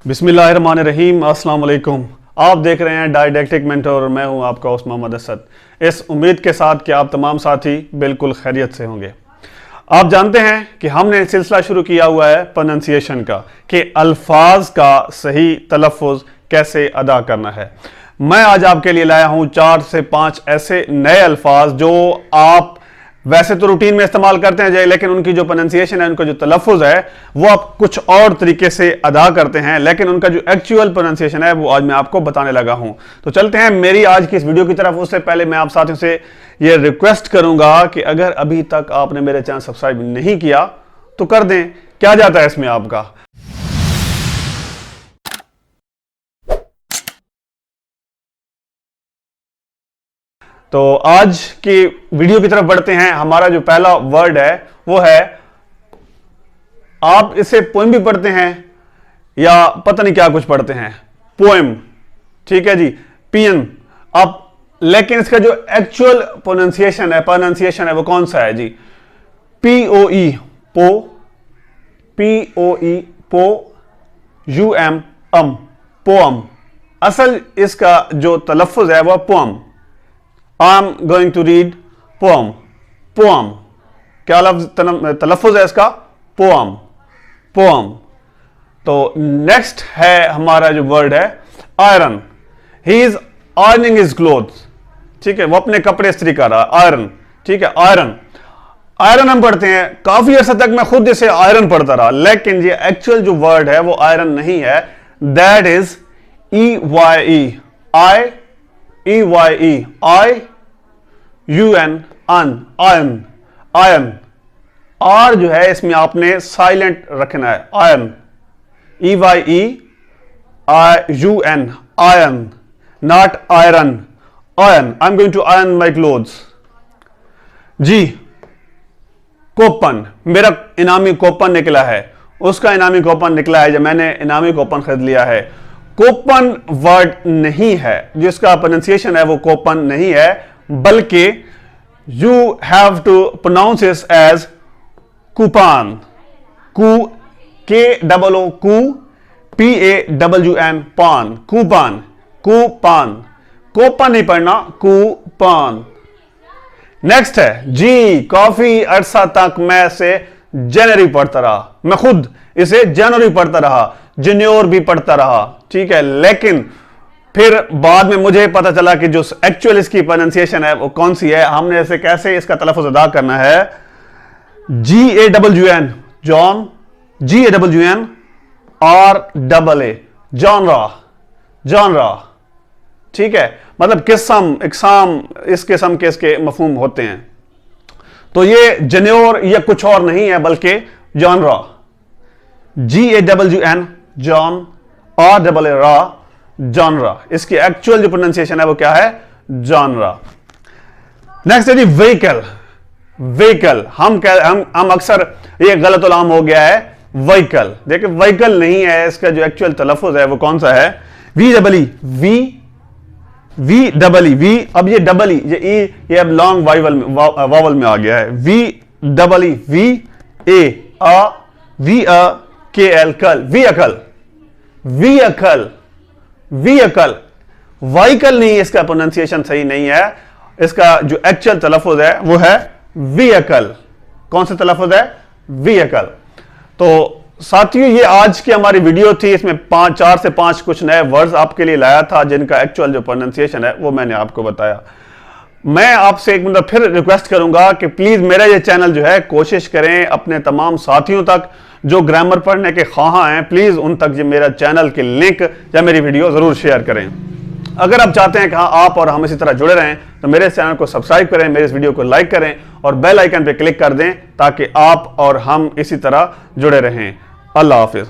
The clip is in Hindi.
बिस्मिल्लाहिर्रहमानिर्रहीम, अस्सलाम वालेकुम। आप देख रहे हैं डायडेक्टिक मेंटर और मैं हूं आपका होस्ट मोहम्मद असद। इस उम्मीद के साथ कि आप तमाम साथी बिल्कुल खैरियत से होंगे। आप जानते हैं कि हमने सिलसिला शुरू किया हुआ है प्रोनंसिएशन का, कि अल्फाज का सही तलफ़ुज़ कैसे अदा करना है। मैं आज आपके लिए लाया हूं 4 से 5 ऐसे नए अल्फाज जो आप वैसे तो रूटीन में इस्तेमाल करते हैं, लेकिन उनकी जो प्रोनंसिएशन है, उनका जो तलफ़ुज़ है वो आप कुछ और तरीके से अदा करते हैं, लेकिन उनका जो एक्चुअल प्रोनंसिएशन है वो आज मैं आपको बताने लगा हूं। तो चलते हैं मेरी आज की इस वीडियो की तरफ। उससे पहले मैं आप साथियों से ये रिक्वेस्ट करूंगा कि अगर अभी तक आपने मेरे चैनल सब्सक्राइब नहीं किया तो कर दें, क्या जाता है इसमें आपका। तो आज की वीडियो की तरफ बढ़ते हैं। हमारा जो पहला वर्ड है वो है, आप इसे पोएम भी पढ़ते हैं या पता नहीं क्या कुछ पढ़ते हैं, पोएम, ठीक है जी, पियन आप, लेकिन इसका जो एक्चुअल प्रोनंसिएशन है वो कौन सा है जी? POE, पो, POE, पो, UM, पोअम। असल इसका जो तलफ़ुज़ है वह poem. I'm going to read poem. Poem क्या तलफ़ुज़ है इसका? Poem, poem. तो नेक्स्ट है हमारा जो वर्ड है iron. He is ironing his clothes, ठीक है, वो अपने कपड़े इस्त्री कर रहा है। आयरन, ठीक है, आयरन। आयरन हम पढ़ते हैं, काफी अर्सा तक मैं खुद इसे आयरन पढ़ता रहा, लेकिन ये एक्चुअल जो वर्ड है वो आयरन नहीं है। That is EYE, IUN, iron, iron. R जो है इसमें आपने साइलेंट रखना है, iron, EYEIUN, iron, not iron, iron. I am going to iron my clothes. जी, कोपन, मेरा इनामी कोपन निकला है, उसका इनामी कोपन निकला है, जब मैंने इनामी कोपन खरीद लिया है। कोपन वर्ड नहीं है, जिसका प्रोनंसिएशन है वो कोपन नहीं है, बल्कि you have to pronounce it as Copan, KOO, PAWN, पान, कूपान, कूपान। कोपन नहीं पढ़ना, कूपान। नेक्स्ट है जी, काफी अरसा तक मैं इसे जनवरी पढ़ता रहा, मैं खुद इसे जनवरी पढ़ता रहा, जन्योर भी पढ़ता रहा, ठीक है, लेकिन फिर बाद में मुझे पता चला कि जो एक्चुअल इसकी प्रोनंसिएशन है वो कौन सी है। हमने इसे कैसे इसका तलफ़ुज़ अदा करना है, GAWN, John, GAWN, RAA, genre, genre, ठीक है, मतलब किस्म, इकसाम, इस किस्म के इसके मफहूम होते हैं। तो ये जन्योर या कुछ और नहीं है, बल्कि genre, GAWN, John, RAA, genre. इसकी एक्चुअल जो प्रोनंसिएशन है वो क्या है? जॉनरा। नेक्स्ट है जी व्हीकल। व्हीकल हम अक्सर, ये गलत उलाम हो गया है, व्हीकल। देखिए व्हीकल नहीं है, इसका जो एक्चुअल तलफ़ुज़ है वो कौन सा है? VEE, अब ये डबल ई, ये अब लॉन्ग वावल में आ गया है। VEE, VAKL, कल, व्हीकल, व्हीकल, व्हीकल, व्हीकल नहीं, इसका प्रोनंसिएशन सही नहीं है। इसका जो एक्चुअल तलफ़ुज़ है वो है व्हीकल। कौन सा तलफ़ुज़ है? व्हीकल। तो साथियों, ये आज की हमारी वीडियो थी। इसमें 4 से 5 कुछ नए वर्ड्स आपके लिए लाया था, जिनका एक्चुअल जो प्रोनंसिएशन है वो मैंने आपको बताया। मैं आपसे एक मतलब फिर रिक्वेस्ट करूंगा कि प्लीज मेरा ये चैनल जो है कोशिश करें अपने तमाम साथियों तक जो ग्रामर पढ़ने के ख्वाहां हैं, प्लीज उन तक जो मेरा चैनल के लिंक या मेरी वीडियो जरूर शेयर करें। अगर आप चाहते हैं कि हाँ आप और हम इसी तरह जुड़े रहें तो मेरे चैनल को सब्सक्राइब करें, मेरे इस वीडियो को लाइक करें और बेल आइकन पे क्लिक कर दें, ताकि आप और हम इसी तरह जुड़े रहें। अल्लाह हाफिज।